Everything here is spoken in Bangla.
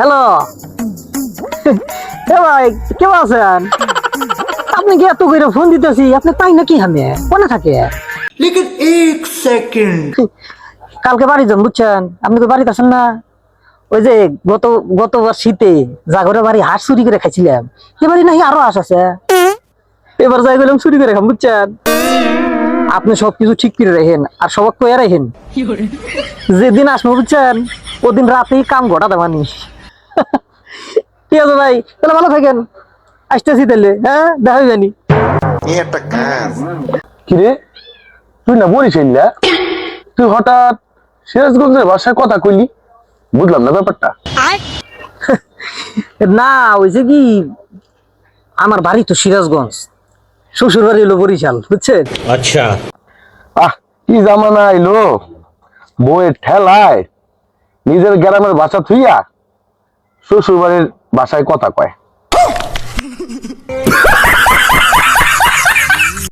হ্যালো এ ভাই কেমন আছেন? আপনি কি এত করে ফোন দিতেছি, আপনি পাই না কি হামে কোনে থাকে? लेकिन एक सेकंड কালকে বাড়ি যান বুঝছেন, আপনি তো বাড়িতে আছেন না। ওই যে গতবার শীতে জাগরের বাড়ি হাঁস চুরি করে খাইছিলাম, এবারে নাকি আরো হাঁস আছে। এবার যাই গেলাম চুরি করে খাম বুঝছেন। আপনি সবকিছু ঠিক করে রাখেন আর সবাক কয়ে রাখেন, যেদিন আসবো বুঝছেন ওদিন রাতেই কাম ঘটাতে মানি। ঠিক আছে ভাই, তাহলে ভালো থাকেন, আসতেছি তাহলে। হ্যাঁ, দেখা জানি। কিরে, তুই না বরিশাইলা, তুই হঠাৎ সিরাজগঞ্জের ভাষায় কথা কইলি, বুঝলাম না ব্যাপারটা। না হয়েছে কি, আমার বাড়ি তো সিরাজগঞ্জ, শ্বশুর বাড়ি হলো বরিশাল বুঝছেন। अच्छा। আহ, কি জামানা আইলো, বউয়ের ঠেলায় নিজের গ্রামের ভাষা থুইয়া শ্বশুর বাড়ির ভাষায় কথা কয়।